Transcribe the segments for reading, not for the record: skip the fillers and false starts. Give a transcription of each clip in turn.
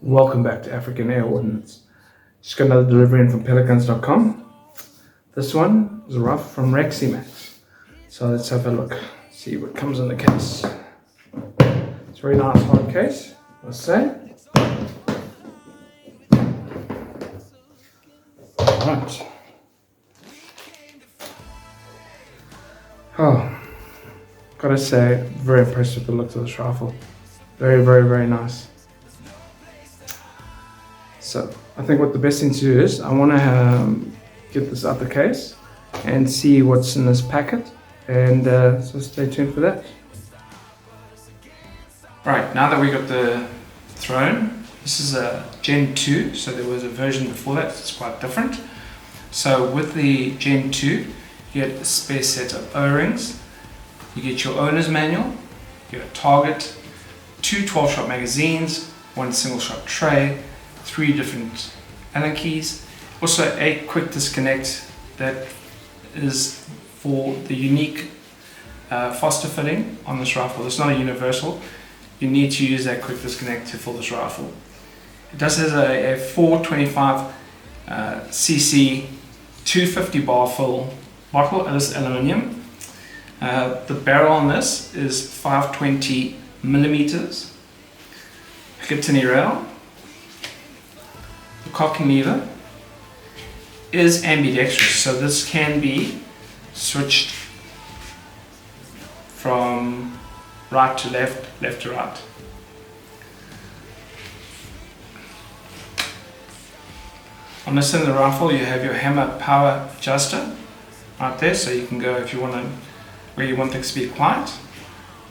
Welcome back to African Air Ordnance. Just got another delivery in from pelicans.com. This one is a rifle from Reximex. So let's have a look, see what comes in the case. It's a very nice hard case, I must say. Alright. Oh, gotta say, very impressed with the looks of this rifle. Very, very, very nice. So I think what the best thing to do is I want to get this out the case and see what's in this packet, and so stay tuned for that. Right, now that we got the Throne, this is a Gen 2, so there was a version before that, it's quite different. So with the Gen 2, you get a spare set of O-rings, you get your owner's manual, you get a target, 2 12-shot magazines, 1 single-shot tray, 3 different Allen keys, also a quick disconnect that is for the unique Foster fitting on this rifle. It's not a universal, you need to use that quick disconnect to fill this rifle. It does have a 425 cc 250 bar fill bottle, and it's aluminium. The barrel on this is 520 millimeters. Picatinny rail. The cocking lever is ambidextrous, so this can be switched from right to left, left to right. On this end of the rifle you have your hammer power adjuster right there, so you can go if you want to, where you want things to be quiet,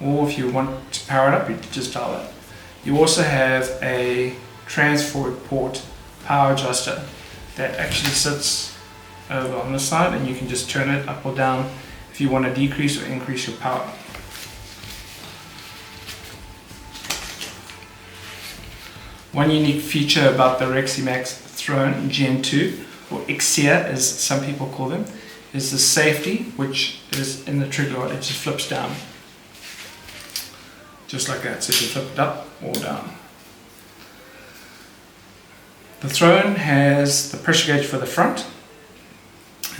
or if you want to power it up, you just dial it. You also have a transfer port power adjuster that actually sits over on this side, and you can just turn it up or down if you want to decrease or increase your power. One unique feature about the Reximex Throne Gen 2, or XIA as some people call them, is the safety, which is in the trigger rod. It just flips down just like that, so you can flip it up or down. The Throne has the pressure gauge for the front,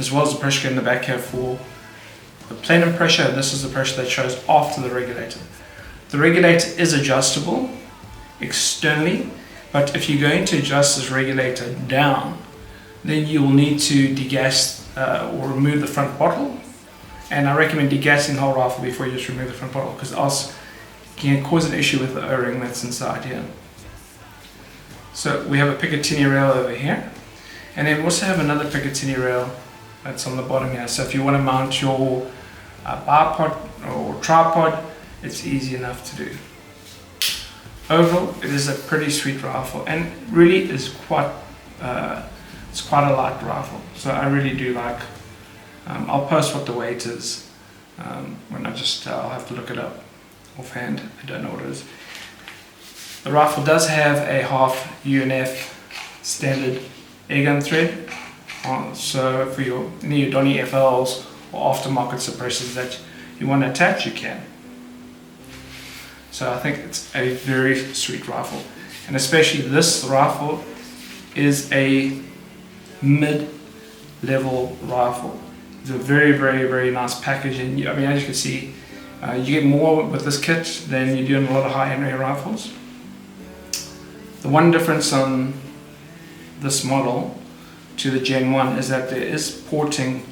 as well as the pressure gauge in the back here for the plenum pressure, and this is the pressure that shows after the regulator. The regulator is adjustable externally, but if you're going to adjust this regulator down, then you will need to degas or remove the front bottle, and I recommend degassing the whole rifle before you just remove the front bottle, because else it can cause an issue with the O-ring that's inside here. So we have a Picatinny rail over here, and then we also have another Picatinny rail that's on the bottom here. So if you want to mount your bipod or tripod, it's easy enough to do. Overall, it is a pretty sweet rifle, and really is quite it's quite a light rifle. So I really do like. I'll post what the weight is when I'll have to look it up offhand. I don't know what it is. The rifle does have a half UNF standard airgun thread, so for any of your Donny FLs or aftermarket suppressors that you want to attach, you can. So I think it's a very sweet rifle, and especially this rifle is a mid-level rifle. It's a very, very, very nice package, and I mean, as you can see, you get more with this kit than you do in a lot of high-end rifles. The one difference on this model to the Gen 1 is that there is porting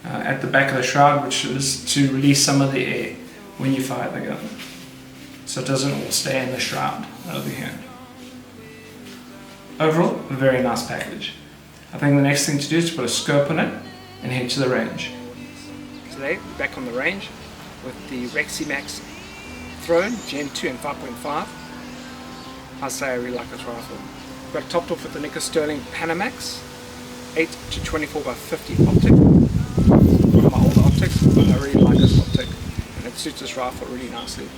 at the back of the shroud, which is to release some of the air when you fire the gun, so it doesn't all stay in the shroud over here. Overall, a very nice package. I think the next thing to do is to put a scope on it and head to the range. Today, we're back on the range with the Reximex Throne Gen 2 and 5.5. I say I really like this rifle. Got topped off with the Nickel Sterling Panamax 8 to 24 by 50 optic. One of my older optics, but I really like this optic, and it suits this rifle really nicely.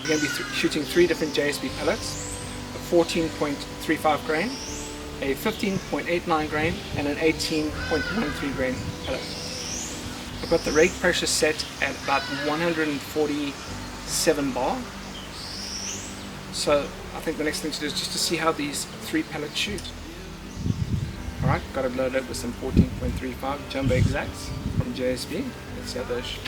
We're going to be shooting 3 different JSB pellets, a 14.35 grain, a 15.89 grain, and an 18.13 grain pellet. I've got the rate pressure set at about 147 bar. So I think the next thing to do is just to see how these 3 pellets shoot. Alright, got it loaded up with some 14.35 jumbo exacts from JSB. Let's see how those shoot.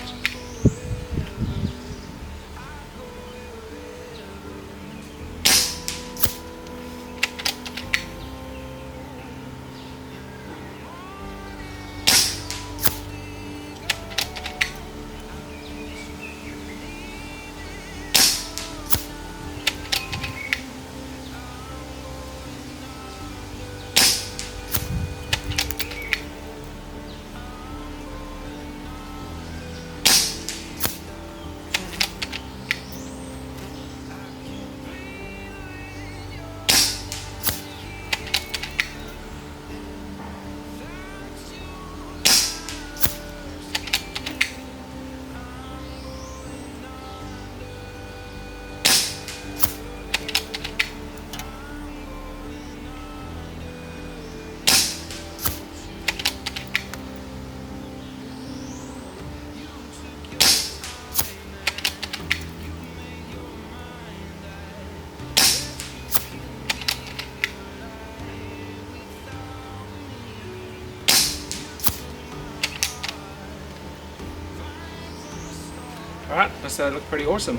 Alright, that look pretty awesome.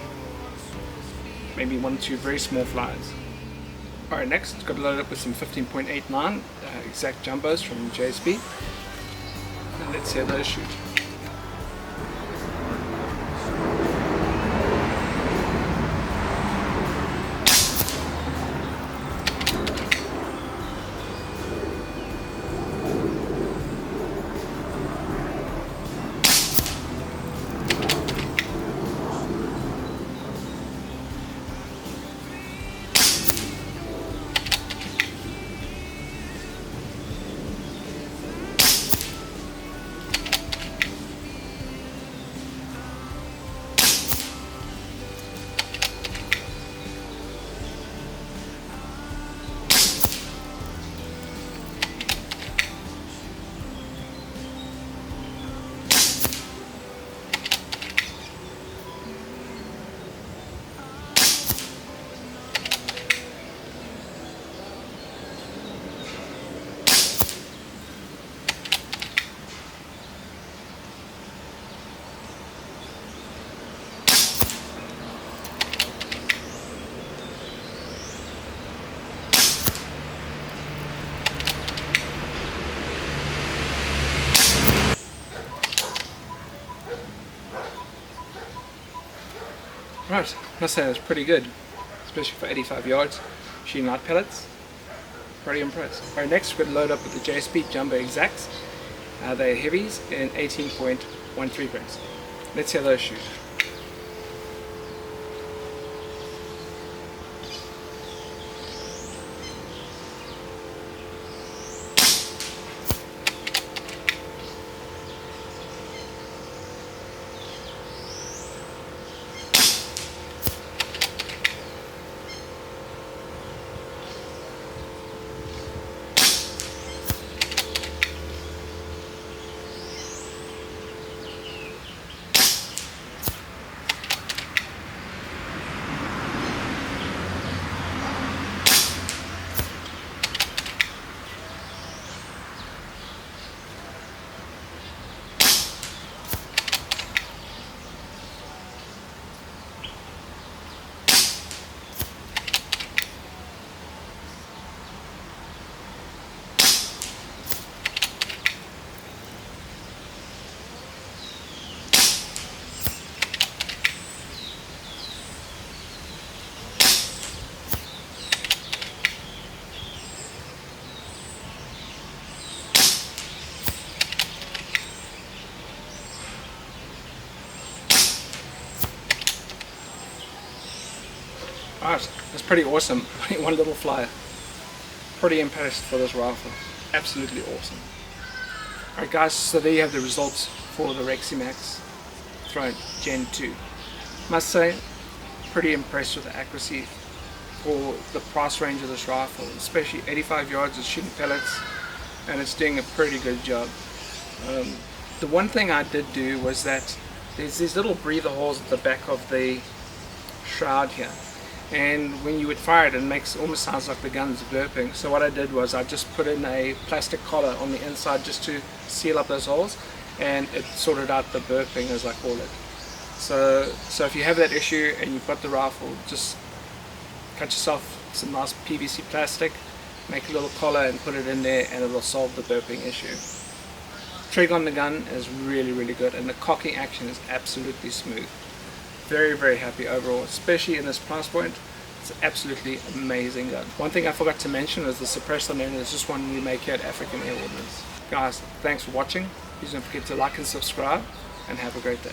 Maybe 1 or 2 very small flies. Alright, next, got loaded up with some 15.89 exact jumbos from JSB. And let's see how those shoot. Right, I must say that's pretty good, especially for 85 yards, shooting light pellets. Pretty impressed. Alright, next we're going to load up with the JSB Jumbo Exacts. They're heavies in 18.13 grams. Let's see how those shoot. Alright, that's pretty awesome. One little flyer. Pretty impressed for this rifle. Absolutely awesome. Alright guys, so there you have the results for the Reximex Throne Gen 2. Must say, pretty impressed with the accuracy for the price range of this rifle, especially 85 yards of shooting pellets, and it's doing a pretty good job. The one thing I did do was that there's these little breather holes at the back of the shroud here, and when you would fire it, it almost sounds like the gun's burping. So what I did was I just put in a plastic collar on the inside just to seal up those holes, and it sorted out the burping, as I call it. So if you have that issue and you've got the rifle, just cut yourself some nice PVC plastic, make a little collar and put it in there, and it will solve the burping issue. Trigger on the gun is really, really good, and the cocking action is absolutely smooth. Very, very happy overall, especially in this price point. It's an absolutely amazing gun. One thing I forgot to mention is the suppressor learner is just one we make here at African Air Ordnance. Guys, thanks for watching. Please don't forget to like and subscribe, and have a great day.